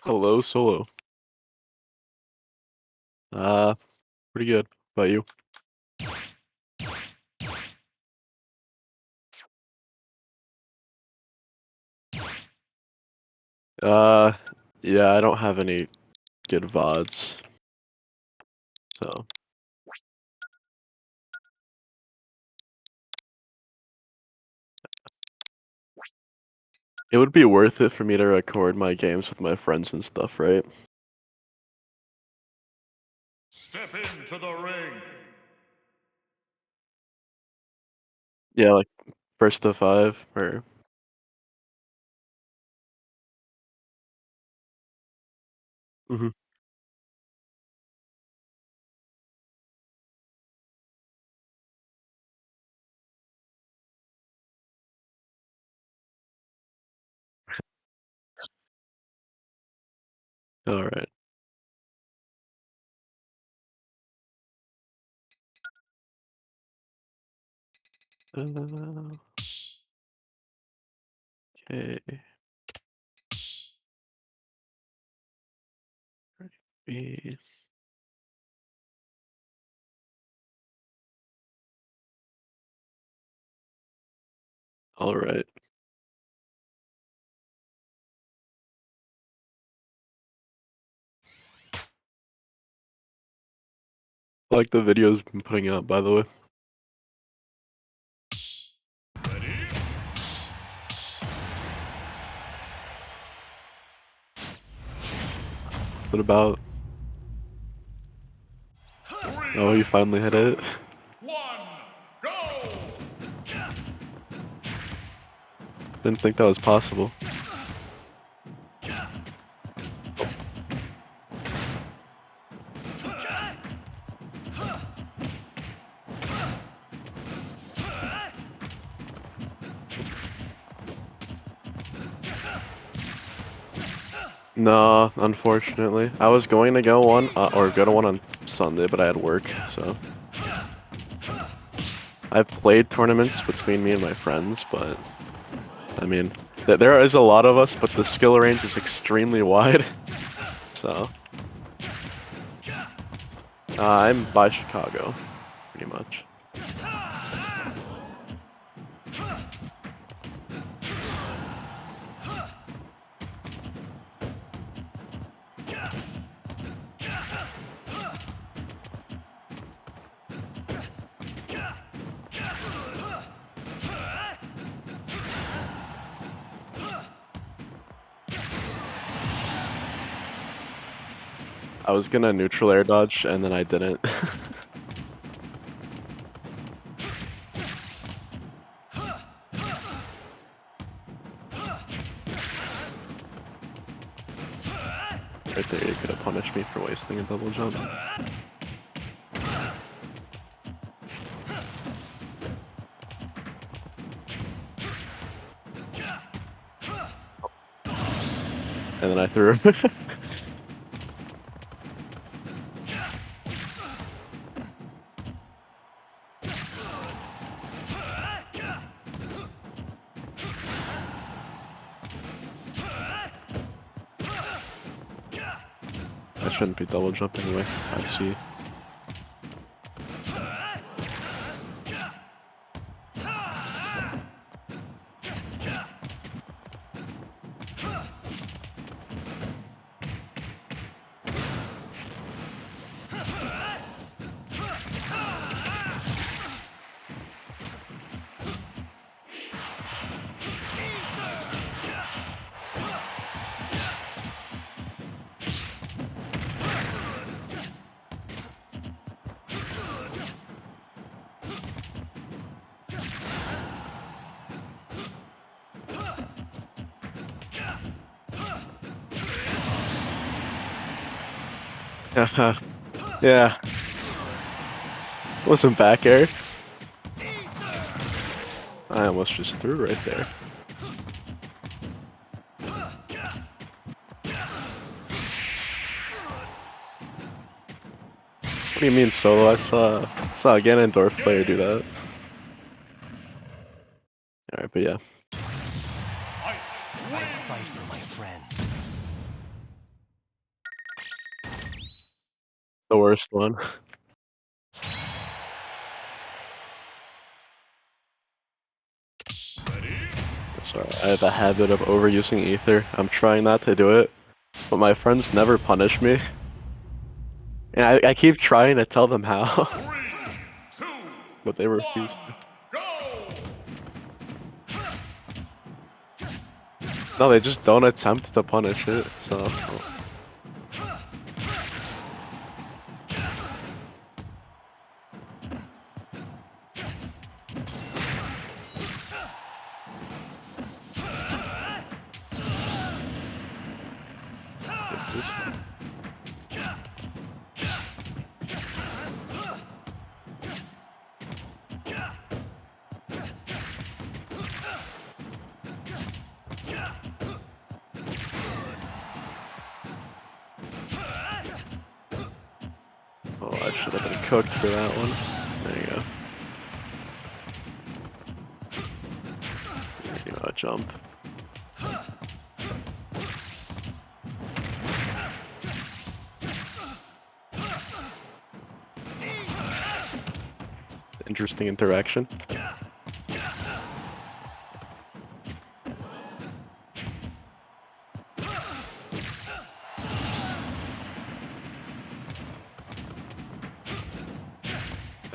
Hello, Solo. Uh, Pretty good. How about you? Uh, yeah, I don't have any good VODs, so it would be worth it for me to record my games with my friends and stuff, right? Step into the ring. Yeah, like first to five, or Mhm. All right. Okay. Ready. All right. I like the videos I've been putting out, by the way. Ready? What's it about? Oh, you finally hit it. 1, go! Didn't think that was possible. No, unfortunately. I was going to go one, or go to one on Sunday, but I had work, so. I've played tournaments between me and my friends, but I mean, there is a lot of us, but the skill range is extremely wide. So, I'm by Chicago, pretty much. I was gonna neutral air dodge, and then I didn't. Right there, you could have punished me for wasting a double jump. And then I threw. I shouldn't be double jumping anyway. I see. Yeah. Wasn't back air. I almost just threw right there. What do you mean solo? I saw a Ganondorf player do that. Alright, but yeah. I I fight for my friends. the worst one. Ready? Sorry, I have a habit of overusing ether. I'm trying not to do it, but my friends never punish me. And I keep trying to tell them how, 3, 2, but they 1, refuse to. go! No, they just don't attempt to punish it, so... Oh, I should have been cooked for that one. There you go. You know, a jump. Interesting interaction.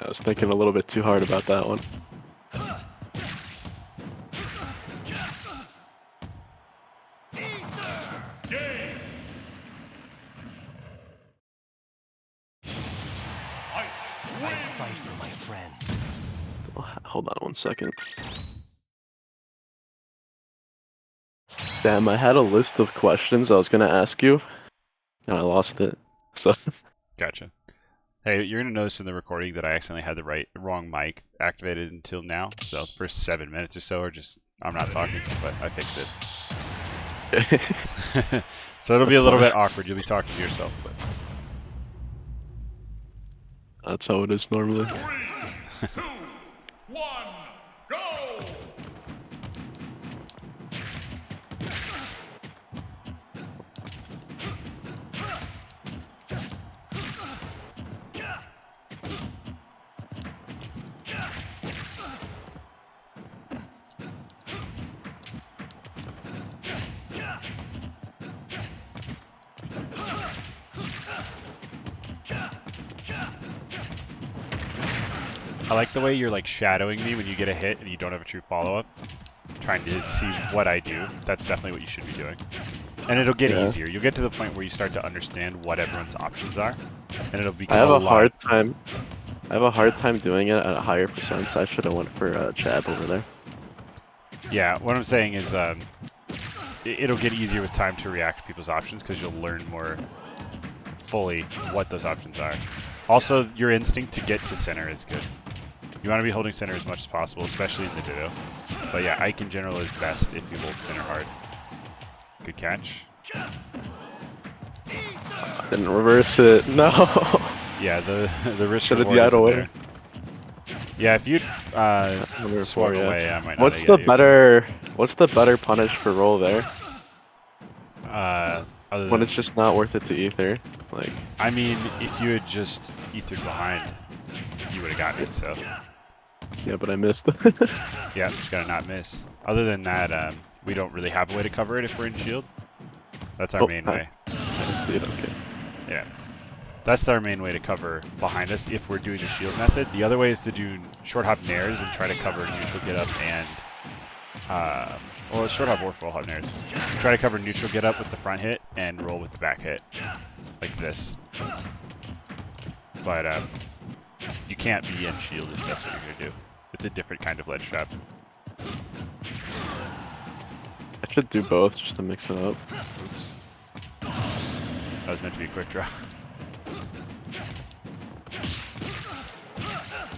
I was thinking a little bit too hard about that one. I fight for my friends. Hold on one second. Damn, I had a list of questions I was gonna ask you, and I lost it. So Gotcha. Hey, you're gonna notice in the recording that I accidentally had the wrong mic activated until now. So the first 7 minutes or so are just I'm not talking, but I fixed it. So it'll be That's a little fine. bit awkward. You'll be talking to yourself, but That's how it is normally. 3, 2, 1, go! I like the way you're like shadowing me when you get a hit and you don't have a true follow-up. Trying to see what I do. That's definitely what you should be doing. And it'll get easier. You'll get to the point where you start to understand what everyone's options are, and it'll become I have a a lot. hard time. I have a hard time doing it at a higher percent. So I should have went for jab over there. Yeah, what I'm saying is it'll get easier with time to react to people's options because you'll learn more fully what those options are. Also, your instinct to get to center is good. You want to be holding center as much as possible, especially in the Ditto. But yeah, Ike in general is best if you hold center hard. Good catch. Didn't reverse it. No. Yeah, the risk Should've reward DI'd isn't away. there. Yeah, if you'd Number swung 4, yeah. away, I might not What's have the got you. better? What's the better punish for roll there? Other When than, it's just not worth it to ether. Like, I mean, if you had just ethered behind, you would have gotten it. So yeah, but I missed. yeah, just gotta not miss. Other than that, we don't really have a way to cover it if we're in shield. That's our main way. Nice, dude. Okay. Yeah, that's our main way to cover behind us if we're doing the shield method. The other way is to do short hop nairs and try to cover neutral get up and well, short hop or full hop nairs. Try to cover neutral get up with the front hit and roll with the back hit, like this. But you can't be in shield if that's what you're gonna do. It's a different kind of ledge trap. I should do both just to mix it up. Oops. That was meant to be a quick draw.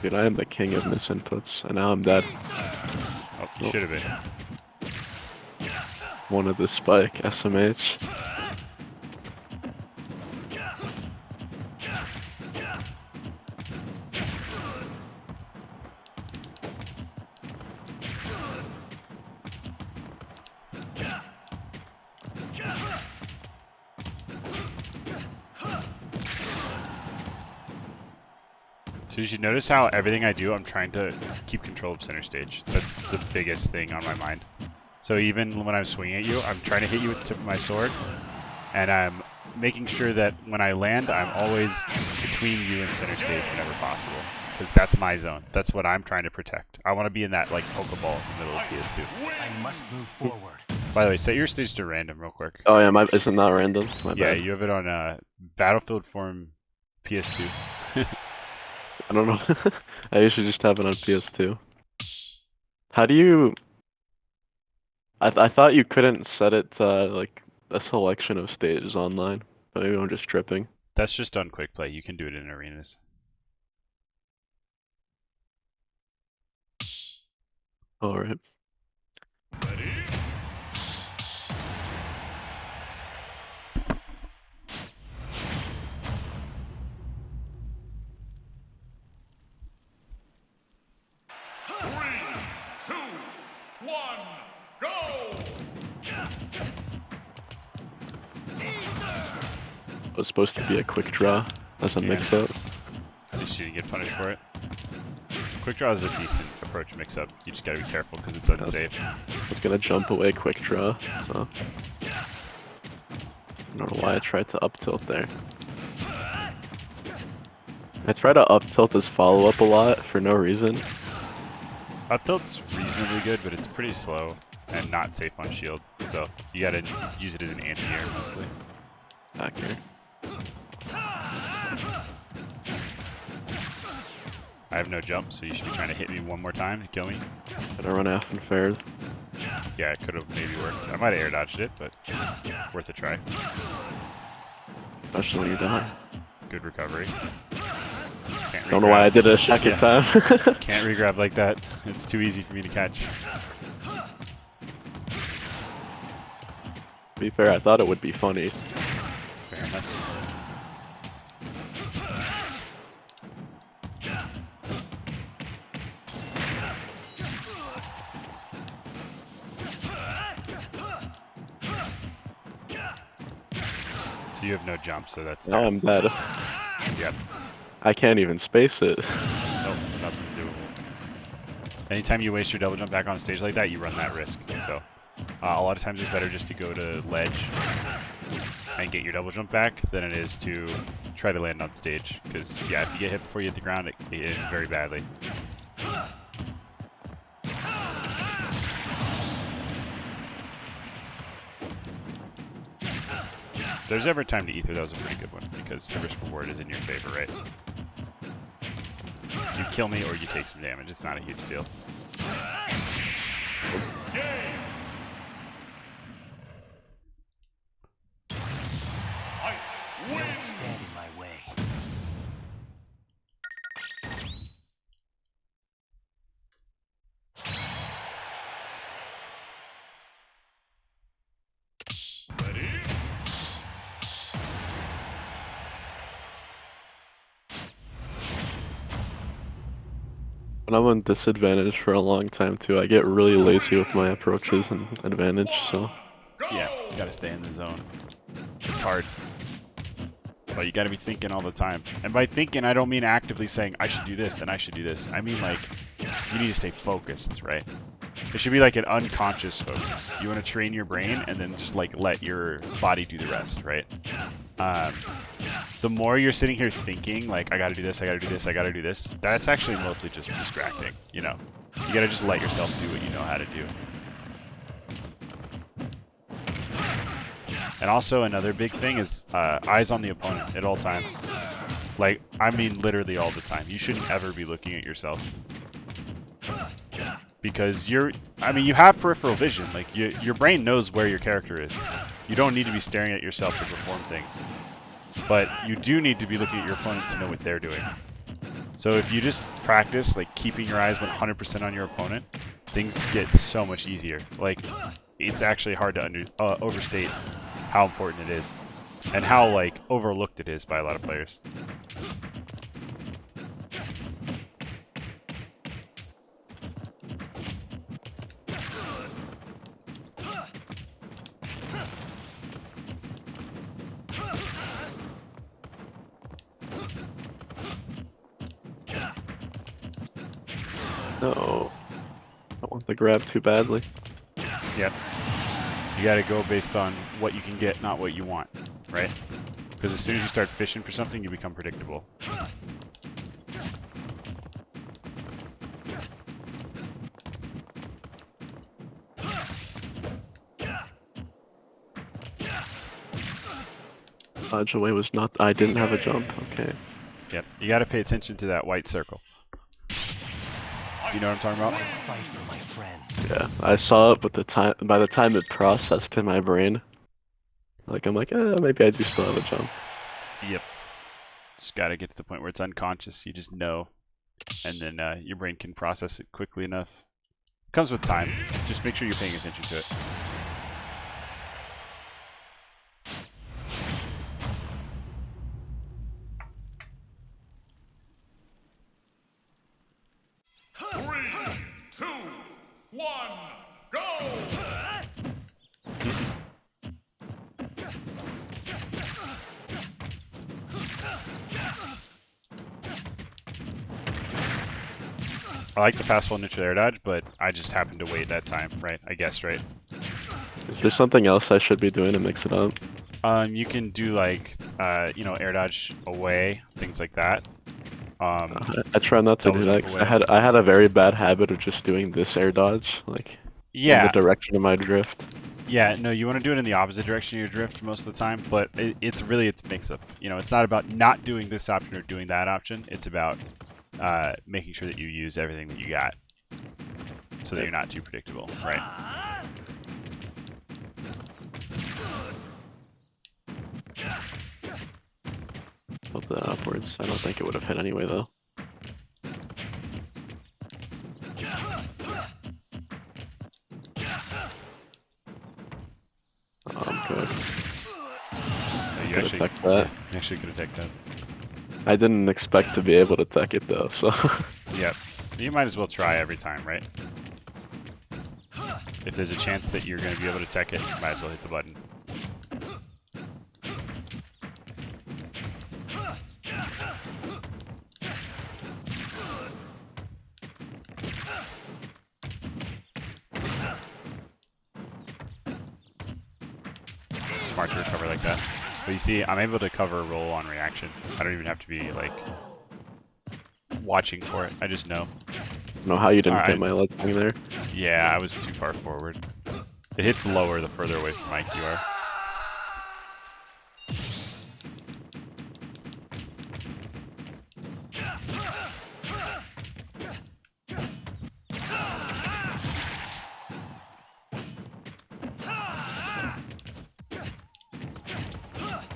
Dude, I am the king of misinputs, and now I'm dead. Oh, you should have been. One of the spike, SMH. So you should notice how everything I do, I'm trying to keep control of center stage. That's the biggest thing on my mind. So even when I'm swinging at you, I'm trying to hit you with the tip of my sword, and I'm making sure that when I land, I'm always between you and center stage whenever possible. Because that's my zone. That's what I'm trying to protect. I want to be in that like Pokeball in the middle of PS2. I must move forward. By the way, set your stage to random real quick. Oh yeah, isn't that random? My Yeah, bad. you have it on Battlefield Form PS2. I don't know. I usually just have it on PS2. How do you? I thought you couldn't set it to like a selection of stages online. But maybe I'm just tripping. That's just on quick play. You can do it in arenas. All right. Ready? Three, two, one, go! It was supposed to be a quick draw as a Yeah. mix-up. At least you didn't get punished for it. Quick draw is a decent approach mix-up. You just gotta be careful because it's unsafe. I was gonna jump away quick draw, so I don't know why I tried to up tilt there. I try to up tilt this follow up a lot for no reason. Up tilt's reasonably good, but it's pretty slow and not safe on shield. So you gotta use it as an anti-air mostly. Back here. I have no jump, so you should be trying to hit me one more time to kill me. Gotta run half and fair. Yeah, it could have maybe worked. I might have air dodged it, but worth a try. Especially when you die. Good recovery. Can't Don't know why I did it a second time. Can't regrab like that. It's too easy for me to catch. To be fair, I thought it would be funny. Fair enough. So you have no jump, so that's Now I'm dead. Yep. I can't even space it. Nope, nothing doable. Anytime you waste your double jump back on stage like that, you run that risk. So a lot of times it's better just to go to ledge and get your double jump back than it is to try to land on stage. Because yeah, if you get hit before you hit the ground, it ends very badly. If there's ever time to ether, that was a pretty good one because the risk reward is in your favor, right? You kill me or you take some damage. It's not a huge deal. Don't stand in my way. Ready? When I'm on disadvantage for a long time too, I get really lazy with my approaches and advantage, so Go! Yeah, you gotta stay in the zone. It's hard. But you gotta be thinking all the time. And by thinking, I don't mean actively saying, I should do this, then I should do this. I mean like, you need to stay focused, right? It should be like an unconscious focus. You want to train your brain and then just like let your body do the rest, right? The more you're sitting here thinking like, I gotta do this, I gotta do this, I gotta do this, that's actually mostly just distracting, you know? You gotta just let yourself do what you know how to do. And also another big thing is eyes on the opponent at all times. Like, I mean literally all the time. You shouldn't ever be looking at yourself. Because you have peripheral vision. Like, your brain knows where your character is. You don't need to be staring at yourself to perform things. But you do need to be looking at your opponent to know what they're doing. So if you just practice, like, keeping your eyes 100% on your opponent, things get so much easier. Like, it's actually hard to overstate how important it is. And how, like, overlooked it is by a lot of players. No. I want the grab too badly. Yep. You gotta go based on what you can get, not what you want, right? Because as soon as you start fishing for something, you become predictable. Dodge away was not. I didn't have a jump. Okay. Yep. You gotta pay attention to that white circle. You know what I'm talking I about? fight for my friends. Yeah, I saw it, but by the time it processed in my brain, like I'm like, maybe I do still have a jump. Yep. Just gotta get to the point where it's unconscious. You just know, and then your brain can process it quickly enough. It comes with time. Just make sure you're paying attention to it. Three, two, one, go! I like the fast fall neutral air dodge, but I just happened to wait that time, right? I guessed, right? Is there something else I should be doing to mix it up? You can do like, air dodge away, things like that. I try not to Double do jump that 'cause away. I had a very bad habit of just doing this air dodge, like in the Yeah, direction of my drift. yeah. No, you want to do it in the opposite direction of your drift most of the time, but it's mix-up. You know, it's not about not doing this option or doing that option. It's about making sure that you use everything that you got, so that you're not too predictable, right? Flip that upwards. I don't think it would have hit anyway though. Good. You Could actually, attack that. you actually could have taken that. I didn't expect to be able to tech it though, so Yep. You might as well try every time, right? If there's a chance that you're going to be able to tech it, you might as well hit the button. Smart to recover like that. But you see, I'm able to cover a roll on reaction. I don't even have to be, like, watching for it. I just know. I don't know how you didn't Alright. get my leg thing there. Yeah, I was too far forward. It hits lower the further away from Mike you are.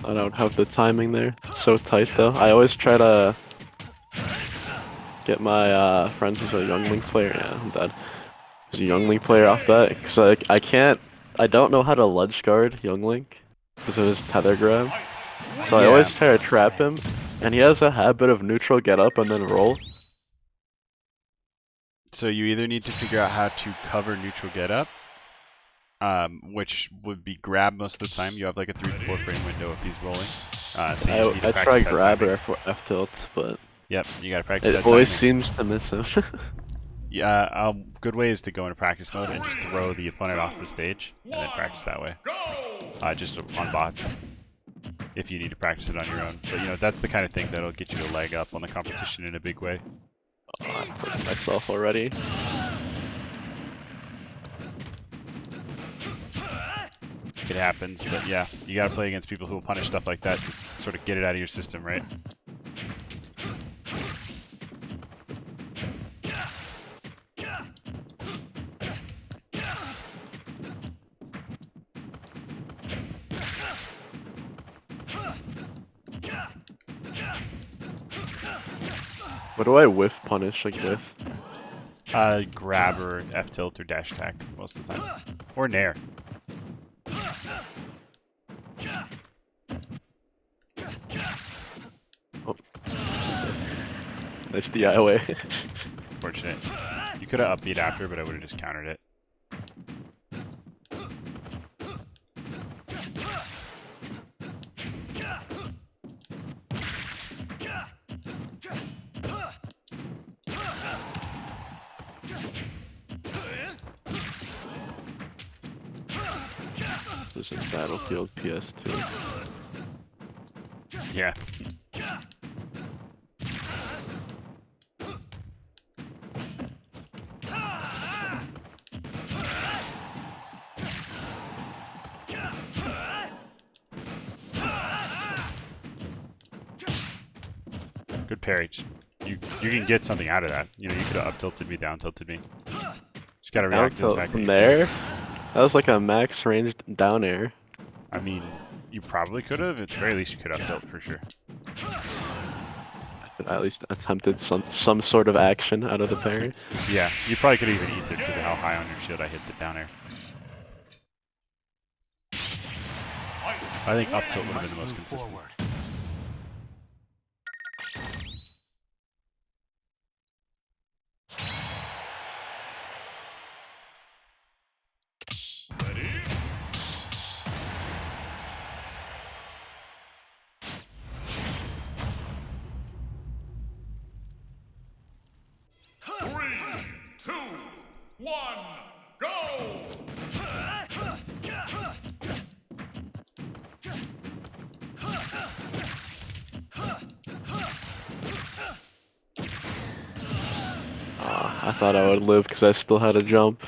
I don't have the timing there. It's so tight though. I always try to get my friend who's a youngling player. Yeah, I'm dead. Who's a youngling player off that. Cause I don't know how to ledge guard youngling because of his tether grab. So I Yeah. always try to trap him, and he has a habit of neutral get up and then roll. So you either need to figure out how to cover neutral get up, which would be grab most of the time. You have like a 3 to 4 frame window if he's rolling. So you just need to I practice try that grab timing. or F tilts, but Yep, you gotta practice it that always timing. seems to miss him. Yeah, good way is to go into practice mode and just throw the opponent off the stage, and then practice that way. Go! Just on bots, if you need to practice it on your own. But you know, that's the kind of thing that'll get you a leg up on the competition in a big way. Oh, I hurt myself already. It happens, but yeah, you gotta play against people who will punish stuff like that to sort of get it out of your system, right? What do I whiff punish like with? Grab or F tilt or dash attack most of the time, or nair. Oh. Nice DI away. Fortunate. You could have upbeat after, but I would have just countered it. was in Battlefield PS2. Yeah. Good parry. You can get something out of that. You know, you could have up tilted me, down tilted me. Just gotta Down react to the tilt fact that from you there? That was like a max ranged down air. I mean, you probably could have. At the very least, you could up tilt for sure. But I at least attempted some sort of action out of the parry. Yeah, you probably could have even eaten it because of how high on your shield I hit the down air. I think up tilt would have Must been the most move consistent. forward. Ready? Three, two, one, go! I thought I would live because I still had a jump.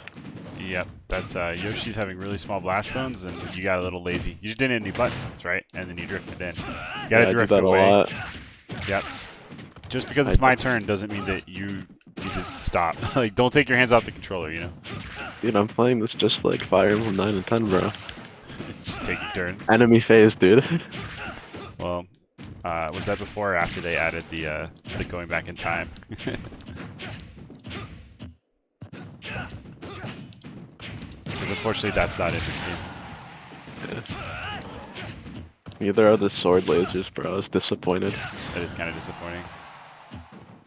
Yep, that's Yoshi's having really small blast zones, and you got a little lazy. You just didn't hit any buttons, right? And then you drifted in. You Yeah, gotta I do drift that away. a lot. Yep. Just because it's my turn doesn't mean that you need to stop. Like, don't take your hands off the controller, you know? Dude, I'm playing this just like Fire Emblem 9 and 10, bro. Just taking turns. Enemy phase, dude. Well, was that before or after they added the going back in time? Because unfortunately, that's not interesting. Neither are the sword lasers, bro. I was disappointed. That is kind of disappointing.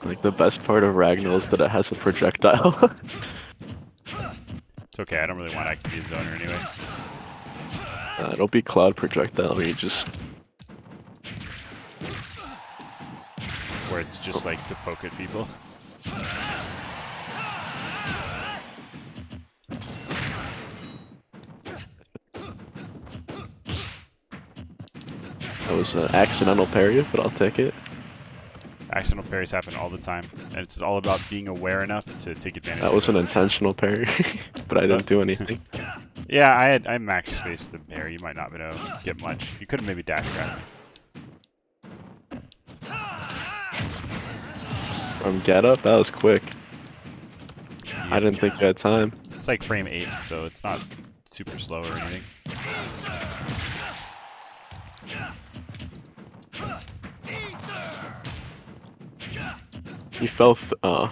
Like, the best part of Ragnar is that it has a projectile. It's okay, I don't really want activity zoner anyway. It'll be cloud projectile where you just... Where it's just like to poke at people. That was an accidental parry, but I'll take it. Accidental parries happen all the time, and it's all about being aware enough to take advantage That of was it. an intentional parry, but I didn't do anything. Yeah, I max spaced the parry. You might not have been able to get much. You could have maybe dash grab. From get up, that was quick. I didn't think you had time. It's like frame 8, so it's not super slow or anything. He fell,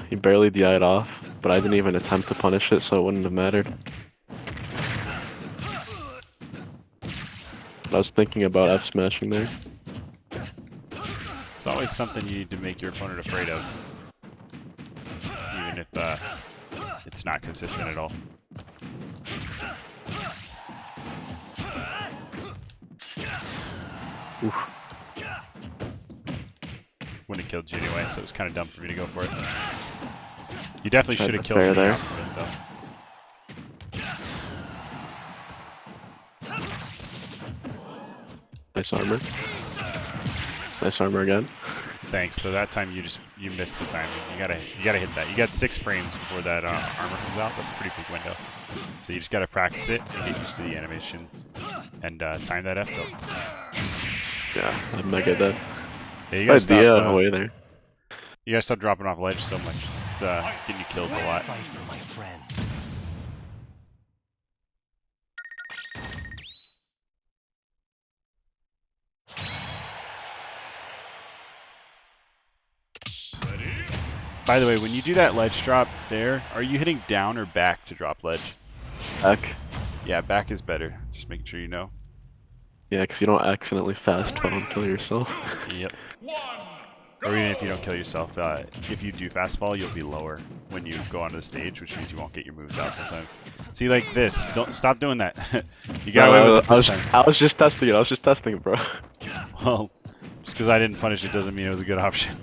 he barely DI'd off, but I didn't even attempt to punish it, so it wouldn't have mattered. But I was thinking about F smashing there. It's always something you need to make your opponent afraid of. Even if it's not consistent at all. Oof. Wouldn't have killed you anyway, so it was kind of dumb for me to go for it. You definitely Tried should have to killed fair me there. out of it, though. Nice armor. Nice armor again. Thanks. So that time you missed the timing. You gotta hit that. You got 6 frames before that armor comes out. That's a pretty big window. So you just gotta practice it and get used to the animations and time that F tilt. Yeah, I'm mega dead. Yeah, you gotta stop. Away there. You gotta stop dropping off ledge so much. It's getting you killed a lot. Fight for my friends. By the way, when you do that ledge drop there, are you hitting down or back to drop ledge? Back. Yeah, back is better. Just making sure you know. Yeah, because you don't accidentally fast fall and kill yourself. Yep. One, Or even if you don't kill yourself, if you do fast fall, you'll be lower when you go onto the stage, which means you won't get your moves out sometimes. See, like this. Don't stop doing that. You got away with it this time. I was just testing it. I was just testing it, bro. Well, just because I didn't punish it doesn't mean it was a good option.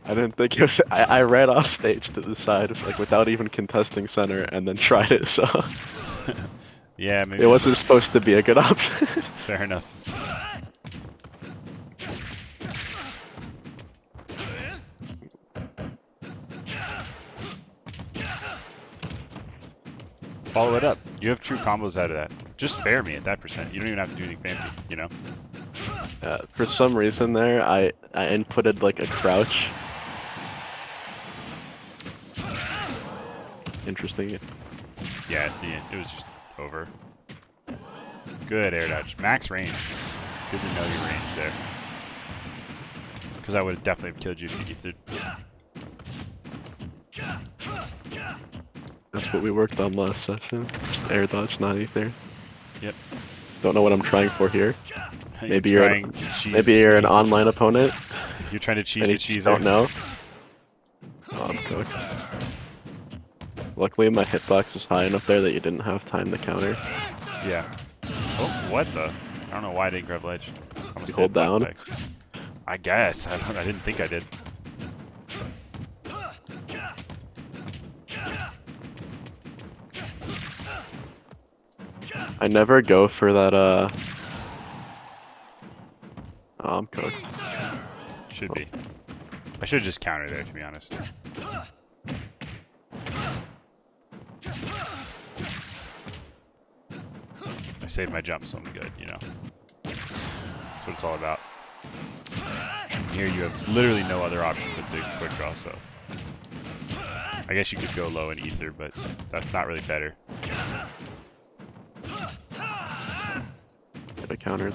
I didn't think it was. I ran off stage to the side, like without even contesting center, and then tried it. So Yeah, maybe It wasn't supposed to be a good option. fair enough. Follow it up. You have true combos out of that. Just fair me at that percent. You don't even have to do anything fancy, you know? For some reason there, I inputted like a crouch. Interesting. Yeah, at the end, it was just over. Good air dodge. Max range. Good to know your range there. Because I would have definitely killed you if you ethered. That's what we worked on last session. Just air dodge, not ether. Yep. Don't know what I'm trying for here. Maybe trying to cheese maybe you're an me. online opponent You're trying to cheese and the you just cheese. don't know. Oh, I'm cooked. Luckily, my hitbox was high enough there that you didn't have time to counter. Yeah. Oh, what the? I don't know why I didn't grab ledge. Almost You hold hit down? button flex. I guess. I didn't think I did. I never go for that, Oh, I'm cooked. Should be. I should just counter there, to be honest. I saved my jump, so I'm good, you know. That's what it's all about. And here you have literally no other option but the quick draw, so. I guess you could go low and ether, but that's not really better. Could have countered.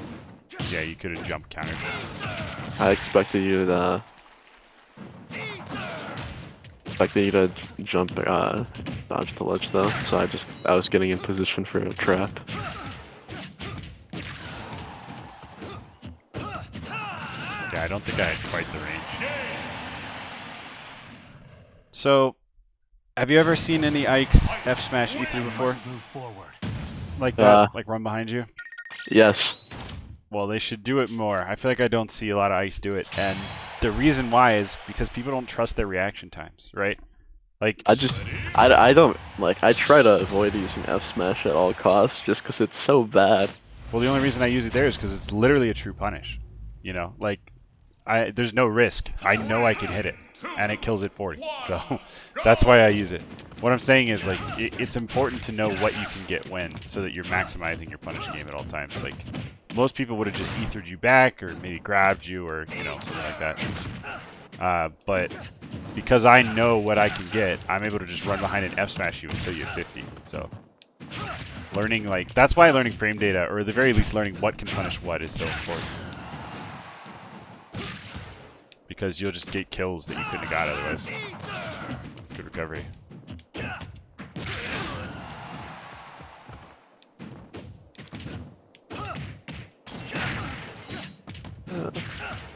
Yeah, you could have jump countered. I expected you to, jump, dodge the ledge though, so I was getting in position for a trap. Yeah, I don't think I had quite the range. So, have you ever seen any Ike's F smash ether before? Must move forward. Like that? Like run behind you? Yes. Well, they should do it more. I feel like I don't see a lot of Ike's do it, and the reason why is because people don't trust their reaction times, right? Like, I don't, like, I try to avoid using F smash at all costs just because it's so bad. well, the only reason I use it there is because it's literally a true punish. You know, like, there's no risk. I know I can hit it, and it kills at 40. So that's why I use it. What I'm saying is, like, it's important to know what you can get when, so that you're maximizing your punish game at all times. Like, most people would have just ethered you back, or maybe grabbed you, or, you know, something like that. But because I know what I can get, I'm able to just run behind and F smash you until you hit 50. So learning, like, that's why learning frame data, or at the very least learning what can punish what, is so important. Because you'll just get kills that you couldn't have got otherwise. Good recovery.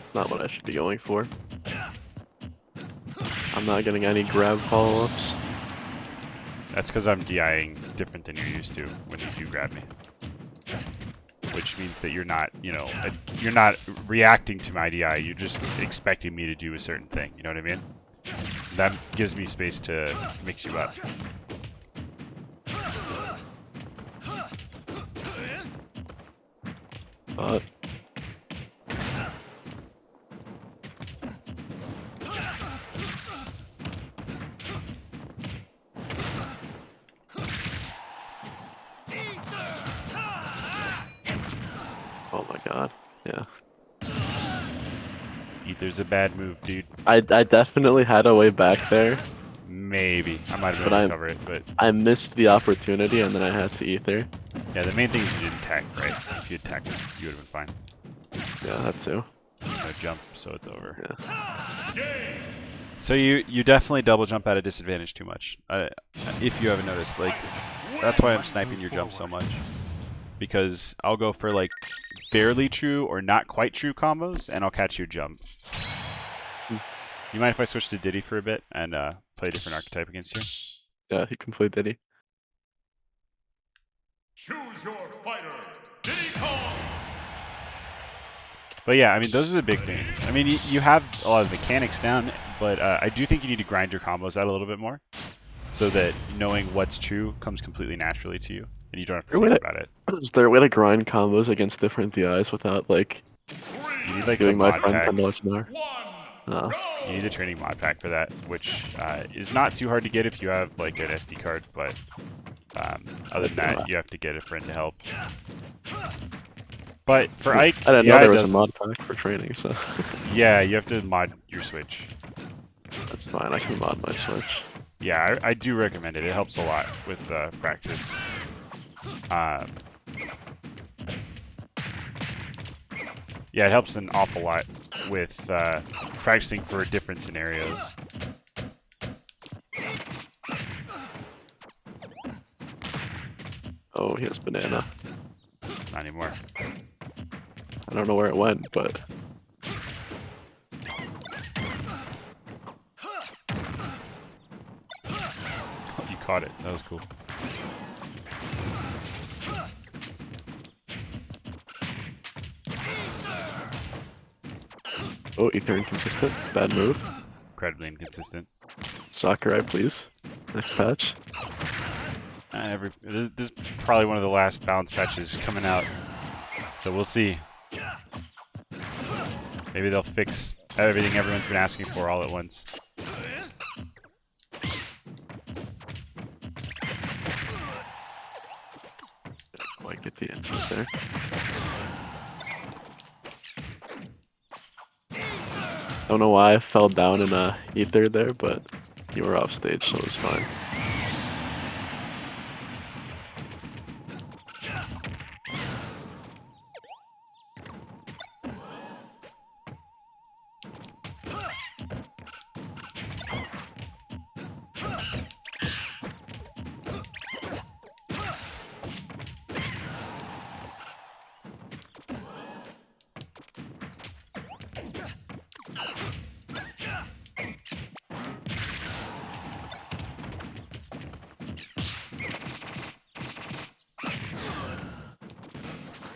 It's not what I should be going for. I'm not getting any grab follow-ups. That's because I'm DIing different than you're used to when you do grab me. Which means that you're not, you know, you're not reacting to my DI, you're just expecting me to do a certain thing, you know what I mean? That gives me space to mix you up. But oh my god, yeah. Ether's a bad move, dude. I definitely had a way back there. Maybe. I might have been But able to cover it, but I missed the opportunity and then I had to ether. yeah, the main thing is you didn't tech, right? If you had tech, you would have been fine. Yeah, that too. No jump, so it's over. Yeah. So you definitely double jump at a disadvantage too much. If you haven't noticed, like, that's why I'm sniping your jump so much. Because I'll go for like barely true or not quite true combos, and I'll catch your jump. You mind if I switch to Diddy for a bit and play a different archetype against you? Yeah, he can play Diddy. Choose your fighter. Diddy Kong. But yeah, I mean, those are the big things. I mean, you have a lot of mechanics down, but I do think you need to grind your combos out a little bit more, so that knowing what's true comes completely naturally to you. and you don't have to Is there a way think to- about it. Is there a way to grind combos against different DIs without like You need like the giving my mod friend pack. $10 an hour? No. You need a training mod pack for that, which is not too hard to get if you have like an SD card, but other than that, you have to get a friend to help. But for Ike, I didn't the know eye there was a doesn't- mod pack for training, so Yeah, you have to mod your Switch. that's fine. I can mod my Switch. Yeah, I do recommend it. It helps a lot with practice. Yeah, it helps an awful lot with practicing for different scenarios. Oh, he has banana. Not anymore. I don't know where it went, but You caught it. That was cool. oh, Ether inconsistent. Bad move. Incredibly inconsistent. Sakurai, please. Next patch. This is probably one of the last balance patches coming out, so we'll see. Maybe they'll fix everything everyone's been asking for all at once. Like get the input there. Don't know why I fell down in Ether there, but you were off stage, so it was fine.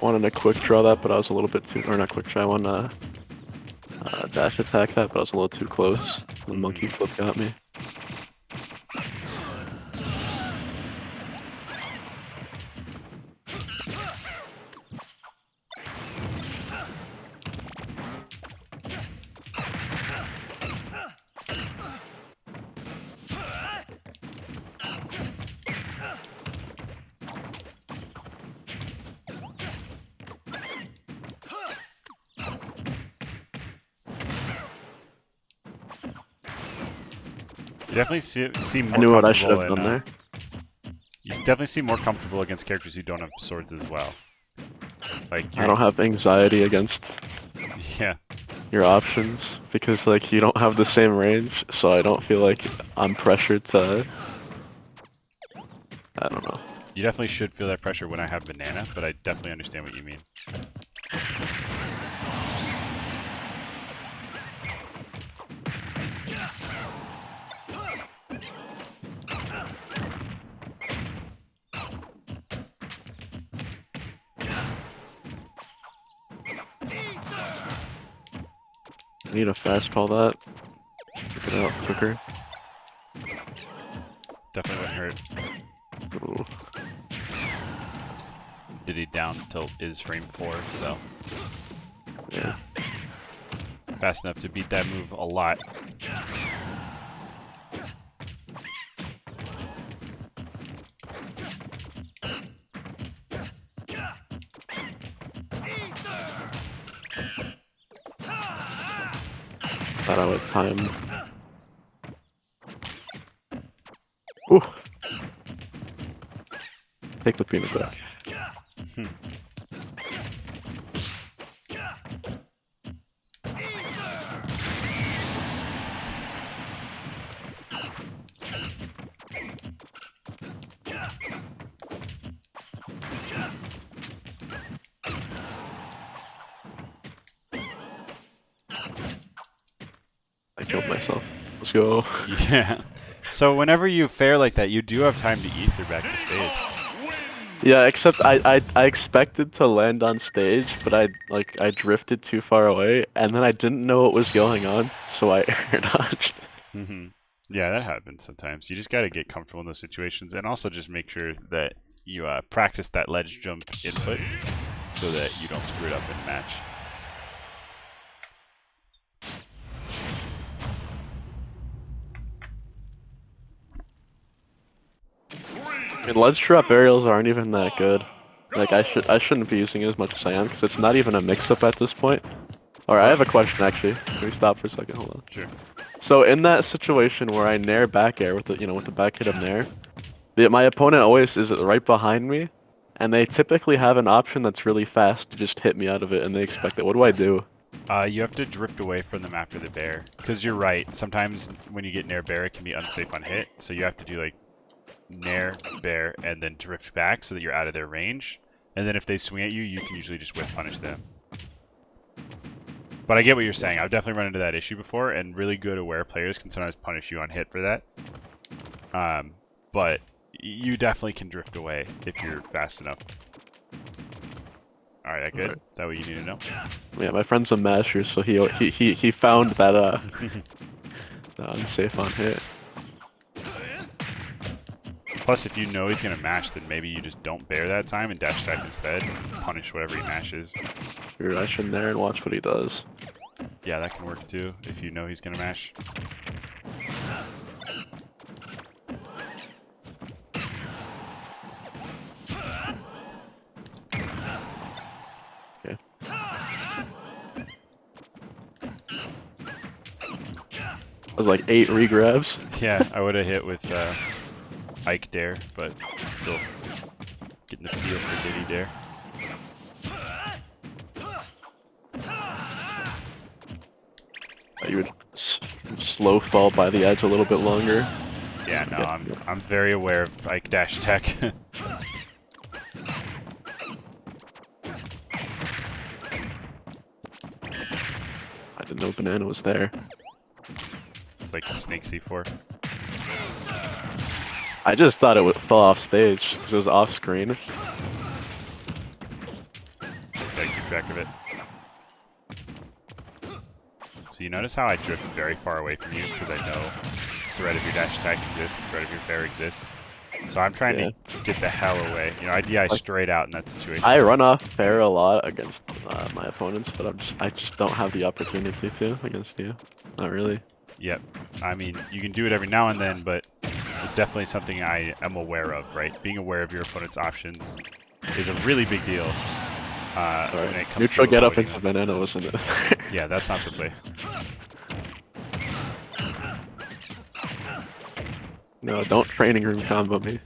Wanted to quick draw that, but I was a little bit too, or not quick draw, I wanted to dash attack that, but I was a little too close. The monkey flip got me. You definitely seem more I knew what I should have comfortable done in, there. You definitely seem more comfortable against characters who don't have swords as well. Like I don't have anxiety against Yeah, your options because like you don't have the same range, so I don't feel like I'm pressured to. I don't know. you definitely should feel that pressure when I have banana, but I definitely understand what you mean. I need to fastball that. Get it out quicker. Definitely wouldn't hurt. Ooh. Did he down tilt is frame 4, so Yeah. fast enough to beat that move a lot. Thought I would time. Ooh. Take the peanut back. I killed myself. Let's go. Yeah. So whenever you fare like that, you do have time to ether back to stage. Yeah, except I expected to land on stage, but I drifted too far away, and then I didn't know what was going on, so I air dodged. Yeah, that happens sometimes. You just got to get comfortable in those situations, and also just make sure that you practice that ledge jump input so that you don't screw it up in the match. I mean, ledge drop aerials aren't even that good. Like I shouldn't be using it as much as I am because it's not even a mix-up at this point. Or I have a question actually. Can we stop for a second? Hold on. Sure. So in that situation where I nair back air with the with the back hit of nair, my opponent always is right behind me, and they typically have an option that's really fast to just hit me out of it, and they expect it. What do I do? You have to drift away from them after the bear. Because you're right, sometimes when you get nair bear, it can be unsafe on hit. So you have to do like nair, bear, and then drift back so that you're out of their range. And then if they swing at you, you can usually just whip punish them. But I get what you're saying. I've definitely run into that issue before, and really good aware players can sometimes punish you on hit for that. But you definitely can drift away if you're fast enough. All right, that good? Right. That what you need to know? Yeah, my friend's a masher, so he found that unsafe on hit. Plus, if you know he's gonna mash, then maybe you just don't bear that time and dash type instead, and punish whatever he mashes. Sure, I should nair and watch what he does. Yeah, that can work too if you know he's gonna mash. Okay. It was like 8 regrabs. Yeah, I would have hit with Ike Dare, but still getting the feel for Diddy Dare. You would slow fall by the edge a little bit longer. Yeah, no, I'm very aware of Ike dash tech. I didn't know banana was there. It's like Snake C4. I just thought it fell off stage because it was off screen. Gotta keep track of it. So you notice how I drift very far away from you because I know the threat of your dash attack exists, the threat of your fair exists. So I'm trying to get the hell away. You know, I DI straight out in that situation. I run off fair a lot against my opponents, but I just don't have the opportunity to against you. Not really. Yep. I mean, you can do it every now and then, but it's definitely something I am aware of, right? Being aware of your opponent's options is a really big deal. When it comes Neutral to get up avoiding into them. banana, wasn't it? Yeah, that's not the play. No, don't training room combo me.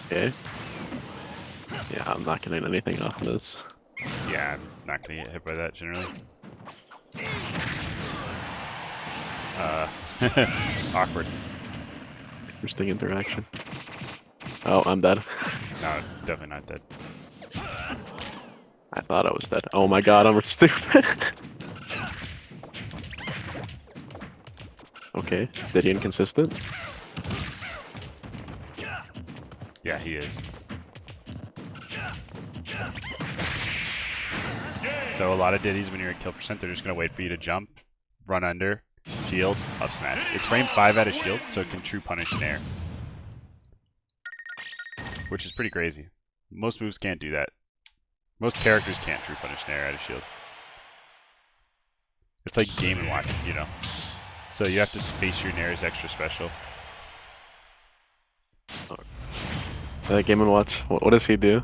Okay. Yeah, I'm not getting anything off of this. Yeah, I'm not gonna get hit by that generally. Awkward. Interesting interaction. Oh, I'm dead. No, definitely not dead. I thought I was dead. Oh my god, I'm stupid. Okay, did he inconsistent? Yeah, he is. So a lot of ditties, when you're at kill percent, they're just gonna wait for you to jump, run under, shield, up smash. It's frame 5 out of shield, so it can true punish in air. Which is pretty crazy. Most moves can't do that. Most characters can't true punish in air out of shield. It's like Game & Watch, you know. So you have to space your nairs extra special. Game & Watch. What does he do?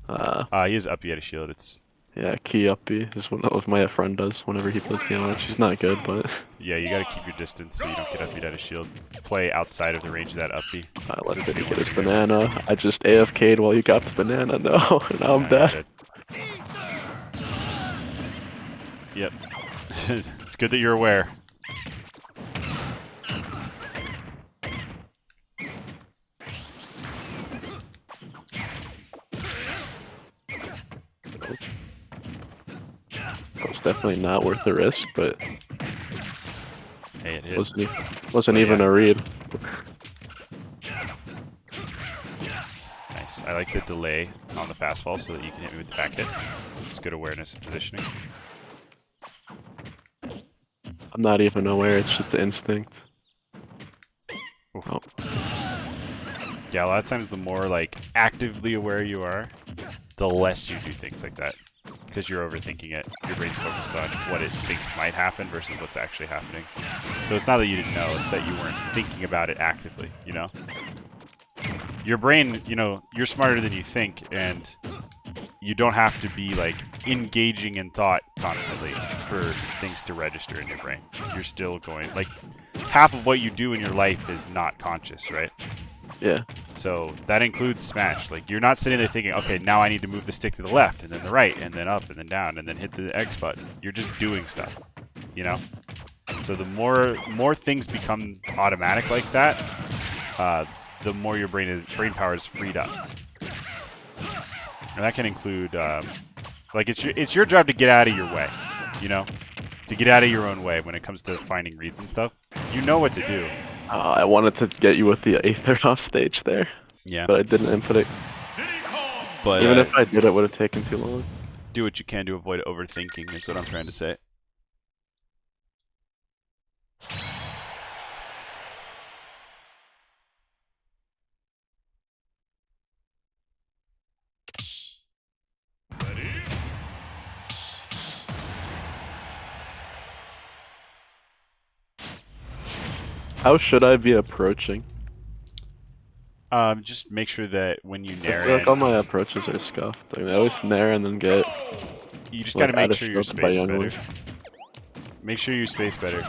He has up out of shield. It's Yeah, key uppy is what my friend does whenever he plays Game & Watch. He's not good, but yeah, you gotta keep your distance so you don't get up out of shield. Play outside of the range of that uppy. I let Diddy get his banana. I just AFK'd while you got the banana. No, now I'm dead. Yep. It's good that you're aware. It was definitely not worth the risk, but Hey, it is. wasn't even a read. I like the delay on the fastball so that you can hit me with the back hit. It's good awareness and positioning. I'm not even aware. It's just the instinct. Oof. Oh. Yeah, a lot of times the more like actively aware you are, the less you do things like that. Because you're overthinking it. Your brain's focused on what it thinks might happen versus what's actually happening. So it's not that you didn't know, it's that you weren't thinking about it actively, you know? Your brain, you know, you're smarter than you think, and you don't have to be like engaging in thought constantly for things to register in your brain. You're still going, like, half of what you do in your life is not conscious, right? Yeah. So that includes smash. Like, you're not sitting there thinking, okay, now I need to move the stick to the left and then the right and then up and then down and then hit the X button. You're just doing stuff, you know? So the more things become automatic like that, the more your brain power is freed up. And that can include, like, it's your job to get out of your way, you know? To get out of your own way when it comes to finding reads and stuff. You know what to do. I wanted to get you with the Aether off stage there, Yeah. but I didn't input it. But Even if I did, it would have taken too long. do what you can to avoid overthinking is what I'm trying to say. How should I be approaching? Just make sure that when you I nair feel like all in, my approaches are scuffed. I always nair and then get you just like, gotta make out of sure you're scope by spaced better. Youngling. Make sure you space better.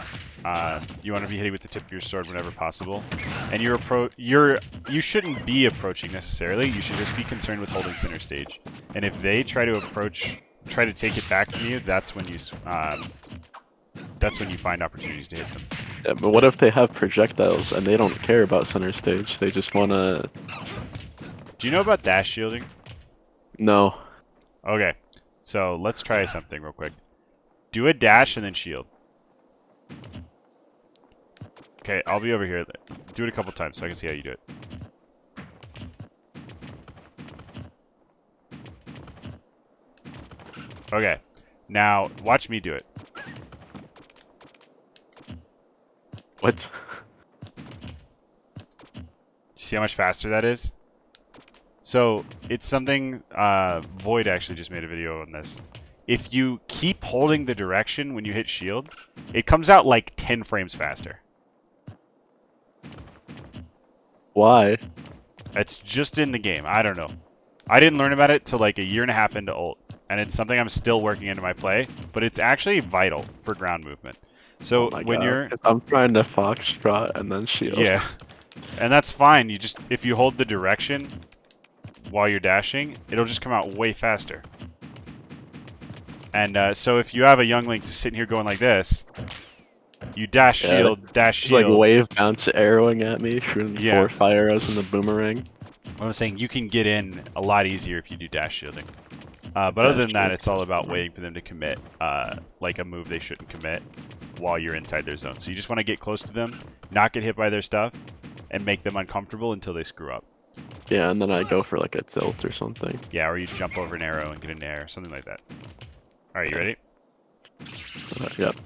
You want to be hitting with the tip of your sword whenever possible. And you shouldn't be approaching necessarily. You should just be concerned with holding center stage. And if they try to take it back from you, that's when you find opportunities to hit them. Yeah, but what if they have projectiles and they don't care about center stage? They just wanna... Do you know about dash shielding? No. Okay, so let's try something real quick. Do a dash and then shield. Okay, I'll be over here. Do it a couple times so I can see how you do it. Okay, now watch me do it. What? See how much faster that is? So, it's something, Void actually just made a video on this. If you keep holding the direction when you hit shield, it comes out like 10 frames faster. Why? It's just in the game. I don't know. I didn't learn about it till like a year and a half into ult, and it's something I'm still working into my play, but it's actually vital for ground movement. So Oh when God. you're... 'Cause I'm trying to foxtrot and then shield. Yeah. And that's fine. You just, if you hold the direction while you're dashing, it'll just come out way faster. And so if you have a young Link just sitting here going like this, you dash shield, dash It's shield. like wave bounce arrowing at me, shooting Yeah. 4 fire arrows in the boomerang. I'm saying you can get in a lot easier if you do dash shielding. But That's other than that, true. it's all about waiting for them to commit, like a move they shouldn't commit while you're inside their zone. So you just want to get close to them, not get hit by their stuff, and make them uncomfortable until they screw up. Yeah, and then I go for like a tilt or something. Yeah, or you jump over an arrow and get an air, something like that. Alright, you ready? Yep.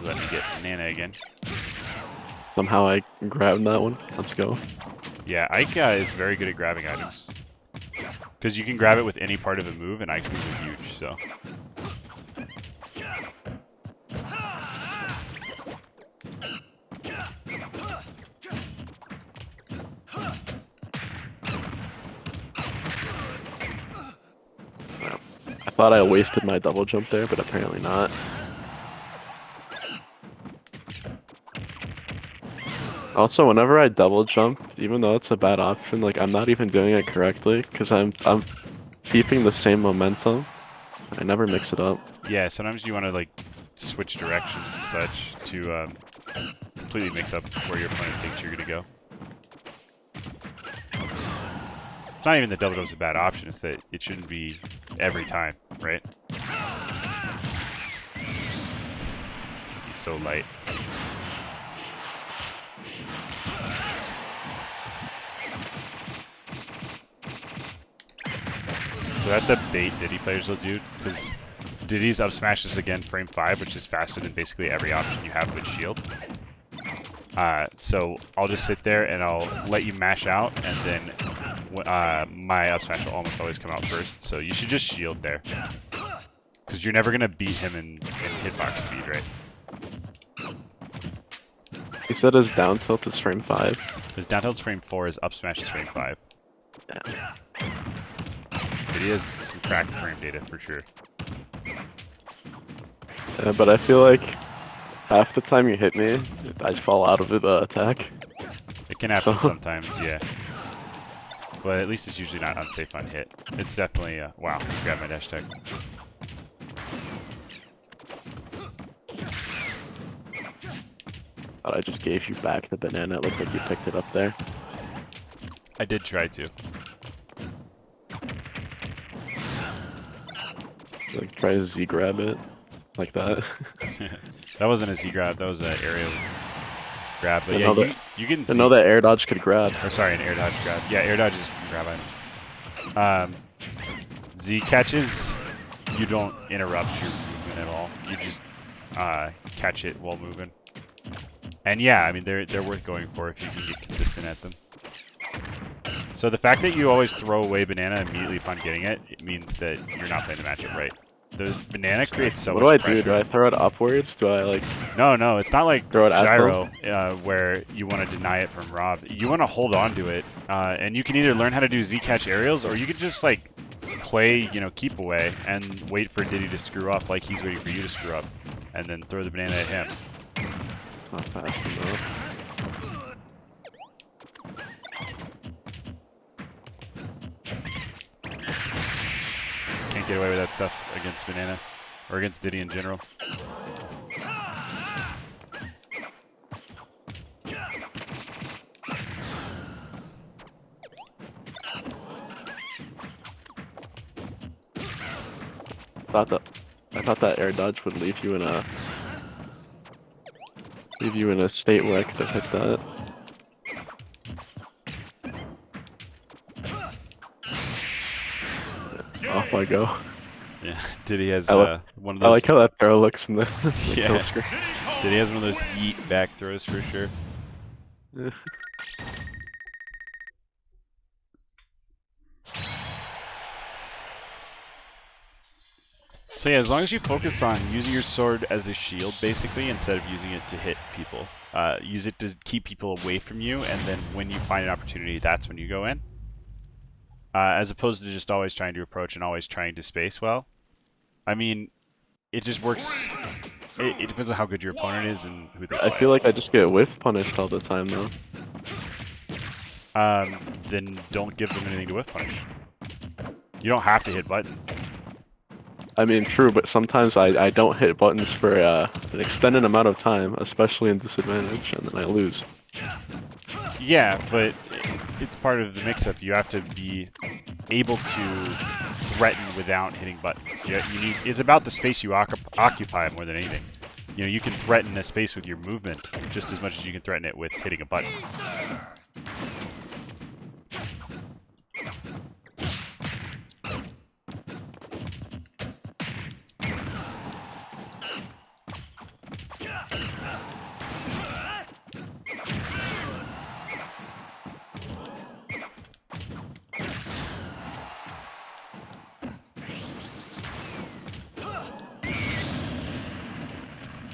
Let me get Nana again. Somehow I grabbed that one. Let's go. Yeah, Ike is very good at grabbing items. Because you can grab it with any part of a move, and Ike's moves are huge, so... I thought I wasted my double jump there, but apparently not. Also, whenever I double jump, even though it's a bad option, like I'm not even doing it correctly because I'm keeping the same momentum. I never mix it up. Yeah, sometimes you want to like switch directions and such to completely mix up where your opponent thinks you're gonna go. It's not even that double jump's a bad option; it's that it shouldn't be every time, right? He's so light. So that's a bait Diddy players will do, because Diddy's up smashes again frame 5, which is faster than basically every option you have with shield. So I'll just sit there and I'll let you mash out, and then my up smash will almost always come out first. So you should just shield there, because you're never gonna beat him in hitbox speed, right? He said his down tilt is frame 5. His down tilt's frame 4, his up smash is frame 5. Yeah. But he has some cracked frame data for sure. Yeah, but I feel like half the time you hit me, I fall out of the attack. It can happen So- sometimes, yeah. But at least it's usually not unsafe on hit. It's definitely, wow, grab my dash tech. Thought I just gave you back the banana. It looked like you picked it up there. I did try to. Like try to Z grab it, like that. That wasn't a Z grab, that was an aerial grab. But I yeah, know you can I see. know that air dodge could grab. Or sorry, an air dodge grab. Yeah, air dodge is grab items. Z catches, you don't interrupt your movement at all. You just catch it while moving. And yeah, I mean they're worth going for if you can get consistent at them. So the fact that you always throw away banana immediately upon getting it, it means that you're not playing the matchup right. The banana creates so What much do I do? pressure. Do I throw it upwards? Do I like No, it's not like throw it at gyro where you want to deny it from Rob. You want to hold on to it, and you can either learn how to do Z catch aerials, or you can just like play, keep away and wait for Diddy to screw up, like he's waiting for you to screw up, and then throw the banana at him. It's not fast enough. Can't get away with that stuff against banana, or against Diddy in general. I thought that air dodge would leave you in a state where I could have hit that. Off I go. Yeah, Diddy has one of I those. like how that throw looks in the Yeah. kill screen. Diddy has one of those yeet back throws for sure. So yeah, as long as you focus on using your sword as a shield, basically, instead of using it to hit people, use it to keep people away from you, and then when you find an opportunity, that's when you go in. As opposed to just always trying to approach and always trying to space well. I mean, it just works. It depends on how good your opponent is and who they play. I feel like I just get whiff punished all the time though. Then don't give them anything to whiff punish. You don't have to hit buttons. I mean, true, but sometimes I don't hit buttons for an extended amount of time, especially in disadvantage, and then I lose. Yeah, but it's part of the mix-up. You have to be able to threaten without hitting buttons. You need. It's about the space you occupy more than anything. You can threaten a space with your movement just as much as you can threaten it with hitting a button.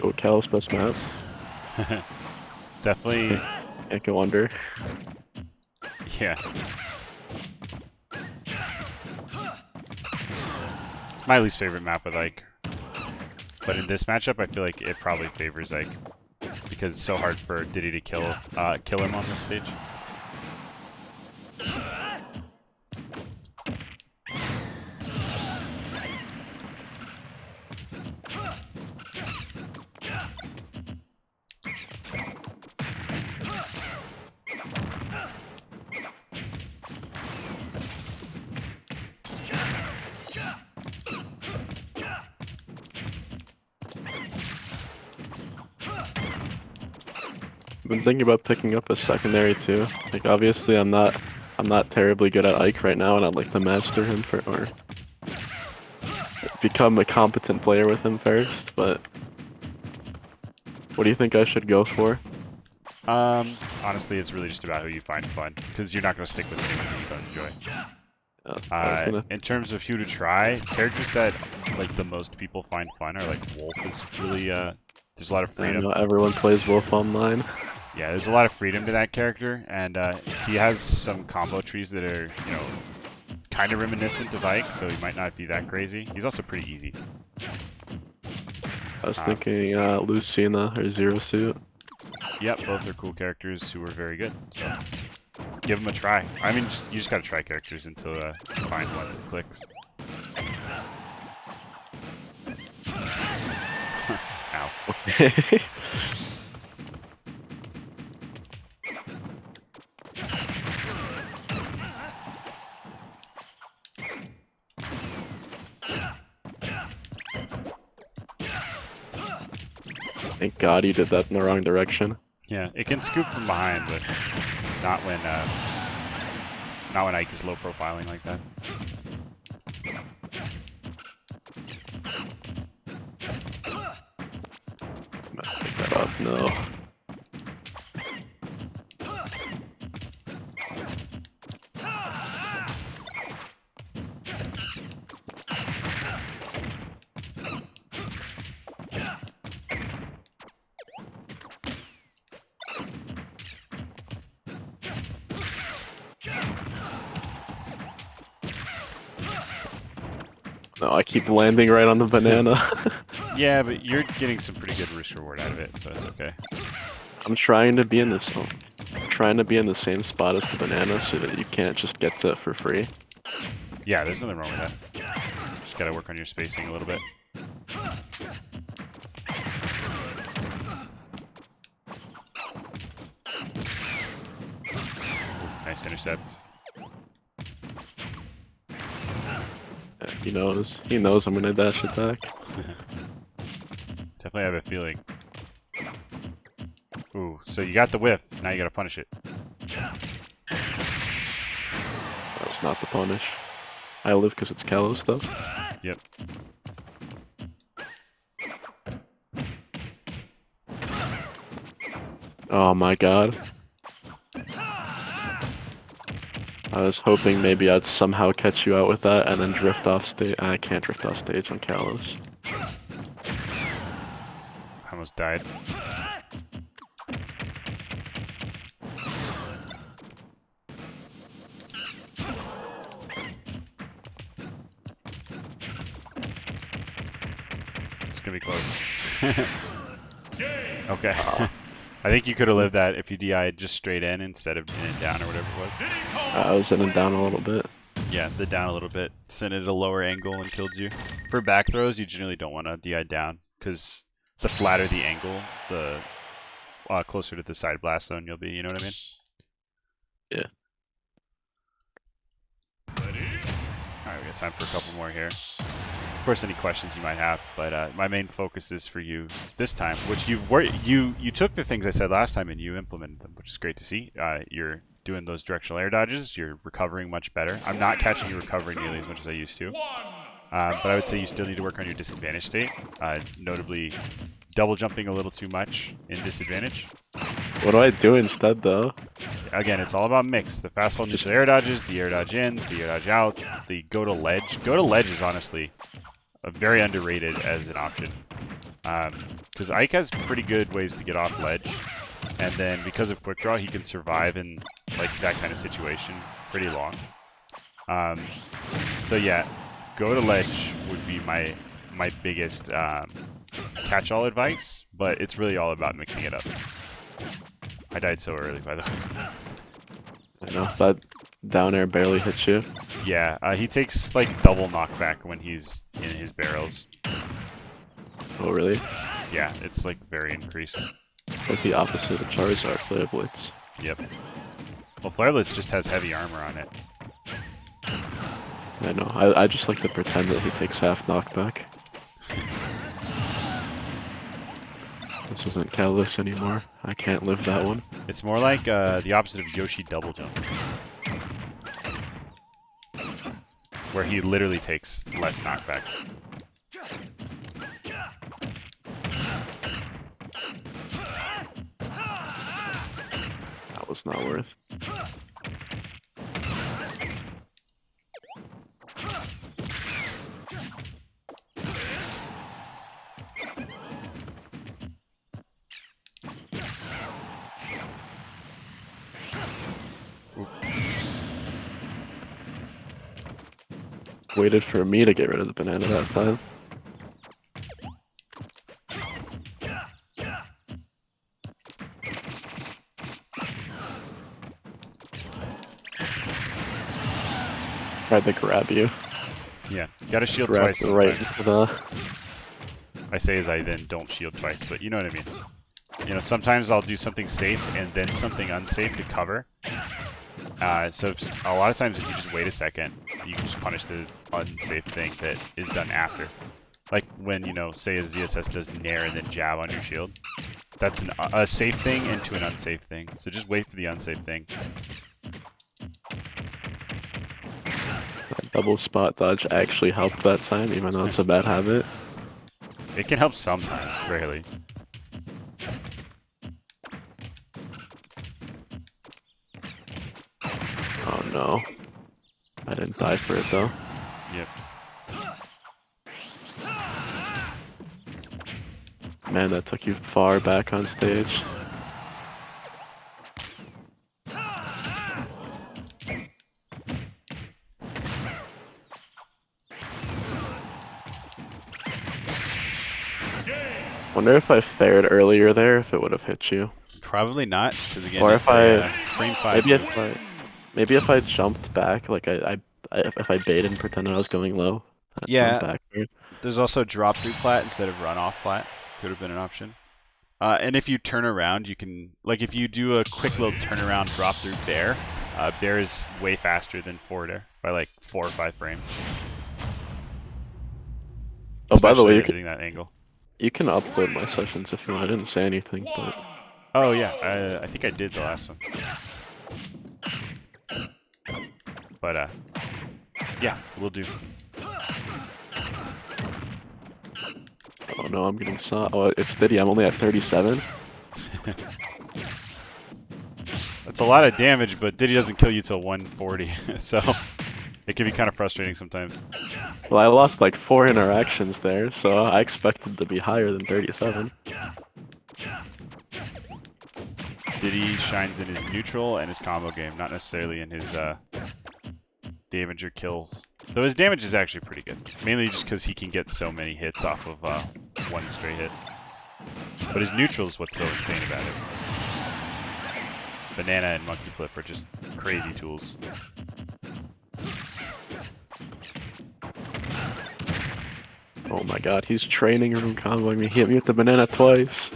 Go Cal's best map. It's definitely, Can't go under. yeah. It's my least favorite map with Ike. But in this matchup, I feel like it probably favors Ike. Because it's so hard for Diddy to kill him on this stage. I've been thinking about picking up a secondary too. Like obviously I'm not terribly good at Ike right now, and I'd like to master him or become a competent player with him first, but what do you think I should go for? Honestly, it's really just about who you find fun, because you're not going to stick with anyone that you don't enjoy. I was gonna. In terms of who to try, characters that like the most people find fun are like Wolf is really there's a lot of I freedom. know everyone plays Wolf online. Yeah, there's a lot of freedom to that character, and he has some combo trees that are, you know, kind of reminiscent of Ike, so he might not be that crazy. He's also pretty easy. I was thinking Lucina or Zero Suit. Yep, both are cool characters who are very good. So give them a try. I mean, you just gotta try characters until you find one that clicks. Ow. Okay. Thank God you did that in the wrong direction. Yeah, it can scoop from behind, but not when Ike is low profiling like that. Must pick that up. No. No, I keep landing right on the banana. Yeah, but you're getting some pretty good risk reward out of it, so it's okay. I'm trying to be in this one. I'm trying to be in the same spot as the banana so that you can't just get to it for free. Yeah, there's nothing wrong with that. Just gotta work on your spacing a little bit. Ooh, nice intercept. He knows. He knows I'm gonna dash attack. Definitely have a feeling. Ooh, so you got the whiff. Now you gotta punish it. That was not the punish. I live because it's Kalos though. Yep. Oh my god. I was hoping maybe I'd somehow catch you out with that and then drift off stage. I can't drift off stage on Kalos. I almost died. It's gonna be close. Okay. I think you could have lived that if you DI'd just straight in instead of in and down or whatever it was. I was in and down a little bit. Yeah, the down a little bit, sent it at a lower angle and killed you. For back throws, you generally don't want to DI down, because the flatter the angle, the closer to the side blast zone you'll be, you know what I mean? Yeah. Alright, we got time for a couple more here. Of course, any questions you might have, but my main focus is for you this time, which you took the things I said last time and you implemented them, which is great to see. You're doing those directional air dodges, you're recovering much better. I'm not catching you recovering nearly as much as I used to, but I would say you still need to work on your disadvantage state, notably double jumping a little too much in disadvantage. What do I do instead though? Again, it's all about mix. The fast fall neutral air dodges, the air dodge ins, the air dodge out, the go to ledge. Go to ledge is honestly very underrated as an option. Because Ike has pretty good ways to get off ledge, and then because of quick draw, he can survive in like that kind of situation pretty long. So yeah, go to ledge would be my biggest catch-all advice, but it's really all about mixing it up. I died so early, by the way. I know that down air barely hits you. Yeah, he takes like double knockback when he's in his barrels. Oh really? Yeah, it's like very increased. It's like the opposite of Charizard Flare Blitz. Yep. Well, Flare Blitz just has heavy armor on it. I know. I just like to pretend that he takes half knockback. This isn't Kalos anymore. I can't live that one. It's more like the opposite of Yoshi double jump, where he literally takes less knockback. That was not worth. Waited for me to get rid of the banana that time. Tried to grab you. Yeah, gotta shield Grab twice the right sometimes. into the... I say as I then don't shield twice, but you know what I mean. You know, sometimes I'll do something safe and then something unsafe to cover. So a lot of times if you just wait a second, you can just punish the unsafe thing that is done after. Like when, you know, say a ZSS does nair and then jab on your shield. That's a safe thing into an unsafe thing. So just wait for the unsafe thing. That double spot dodge actually helped that time, even though it's a bad habit. It can help sometimes, rarely. Oh no. I didn't die for it though. Yep. Man, that took you far back on stage. Wonder if I fared earlier there, if it would have hit you. Probably not, because again, Or it's if I- frame 5. Maybe if I jumped back, like if I baited and pretended I was going low, I'd Yeah. jump backward. There's also drop through plat instead of run off plat. Could have been an option. And if you turn around, you can, like if you do a quick little turnaround drop through bear, bear is way faster than forward air by like 4 or 5 frames. Oh, by the way, Especially hitting that angle. you can upload my sessions if you want. I didn't say anything, but Oh yeah, I think I did the last one. But yeah, we'll do. oh no, I'm getting saw. Oh, it's Diddy. I'm only at 37. That's a lot of damage, but Diddy doesn't kill you till 140, so it can be kind of frustrating sometimes. Well, I lost like 4 interactions there, so I expected to be higher than 37. Diddy shines in his neutral and his combo game, not necessarily in his damage or kills. Though his damage is actually pretty good, mainly just because he can get so many hits off of one straight hit. But his neutral is what's so insane about it. Banana and Monkey Flip are just crazy tools. Oh my god, he's training room comboing me. He hit me with the banana twice.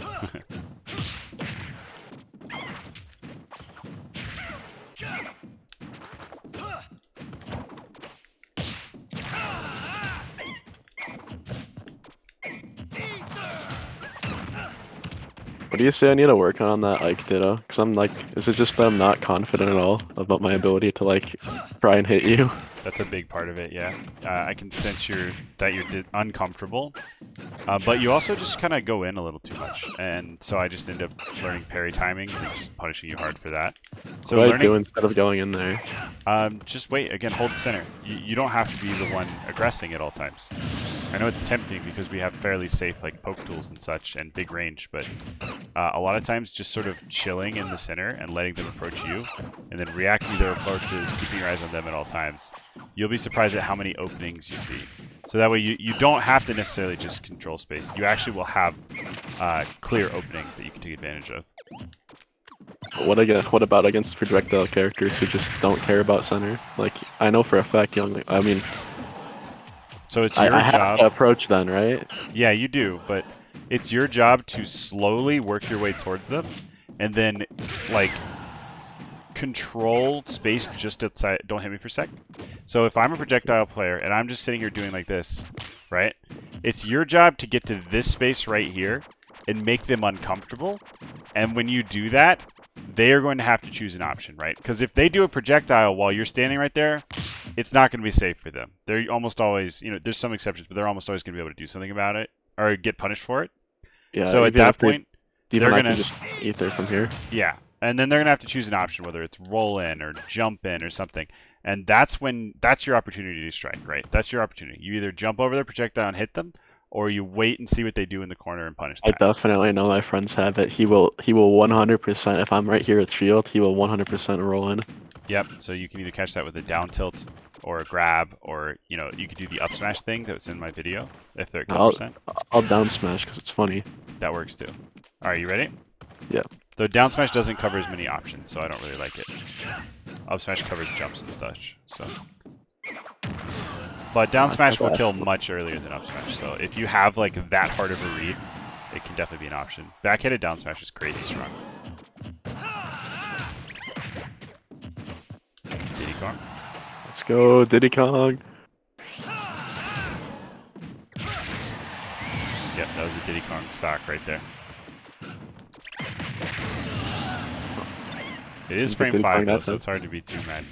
What do you say I need to work on that Ike ditto? Because I'm like, is it just that I'm not confident at all about my ability to like try and hit you? That's a big part of it, yeah. I can sense that you're uncomfortable, but you also just kind of go in a little too much, and so I just end up learning parry timings and just punishing you hard for that. So What do I do instead of going in there? just wait. Again, hold center. You don't have to be the one aggressing at all times. I know it's tempting because we have fairly safe like poke tools and such and big range, but a lot of times just sort of chilling in the center and letting them approach you, and then reacting to their approaches, keeping your eyes on them at all times. You'll be surprised at how many openings you see. So that way you don't have to necessarily just control space. You actually will have clear openings that you can take advantage of. What about against projectile characters who just don't care about center? Like, I know for a fact Young. I mean, So it's your I have job. to approach then, right? Yeah, you do, but it's your job to slowly work your way towards them, and then like control space just outside. Don't hit me for a sec. So if I'm a projectile player and I'm just sitting here doing like this, right? It's your job to get to this space right here and make them uncomfortable. And when you do that, they are going to have to choose an option, right? Because if they do a projectile while you're standing right there, it's not going to be safe for them. They're almost always, there's some exceptions, but they're almost always going to be able to do something about it or get punished for it. Yeah, So at even that if they, point, even they're I going can to, just ether from here. yeah, and then they're going to have to choose an option, whether it's roll in or jump in or something. And that's your opportunity to strike, right? That's your opportunity. You either jump over their projectile and hit them, or you wait and see what they do in the corner and punish I that. definitely know my friends have it. He will 100%, if I'm right here with shield, he will 100% roll in. Yep, so you can either catch that with a down tilt or a grab, or, you could do the up smash thing that's in my video, if they're at kill percent. I'll down smash because it's funny. That works too. Alright, you ready? Yeah. Though down smash doesn't cover as many options, so I don't really like it. Up smash covers jumps and such, so. But down smash will kill much earlier than up smash, so if you have like that hard of a read, it can definitely be an option. Backhanded down smash is crazy strong. Diddy Kong. Let's go, Diddy Kong. Yep, that was a Diddy Kong stock right there. It is frame 5 though, so it's hard to be too mad.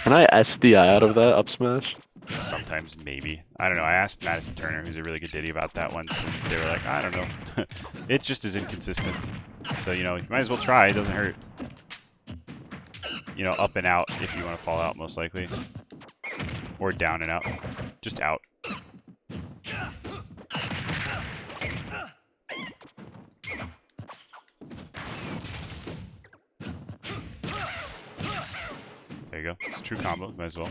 Can I SDI out of that up smash? Sometimes, maybe. I don't know. I asked Madison Turner, who's a really good Diddy, about that once, and they were like, I don't know. It just is inconsistent. So, you might as well try. It doesn't hurt. Up and out if you want to fall out, most likely. Or down and out. Just out. There you go. It's a true combo. Might as well.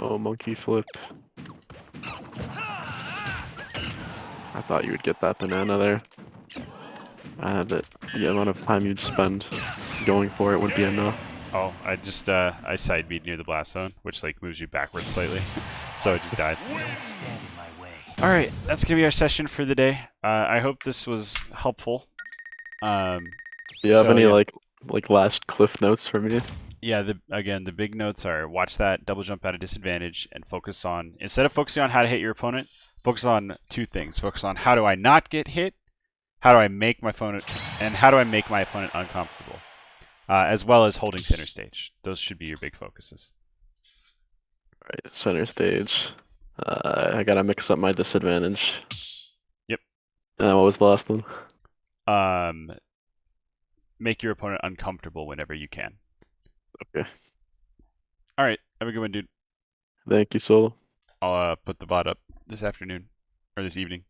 Oh, monkey flip. I thought you would get that banana there. The amount of time you'd spend going for it would be enough. Oh, I side beat near the blast zone, which moves you backwards slightly. So I just died. Don't stand in my way. Alright, that's gonna be our session for the day. I hope this was helpful. Do you have any like last cliff notes for me? Yeah, the big notes are watch that double jump at a disadvantage and focus on, instead of focusing on how to hit your opponent, focus on two things. Focus on how do I not get hit, how do I make my opponent, and how do I make my opponent uncomfortable, as well as holding center stage. Those should be your big focuses. Right, center stage. I gotta mix up my disadvantage. Yep. And then what was the last one? Make your opponent uncomfortable whenever you can. Okay. Alright, have a good one, dude. Thank you, Solo. I'll put the VOD up this afternoon, or this evening.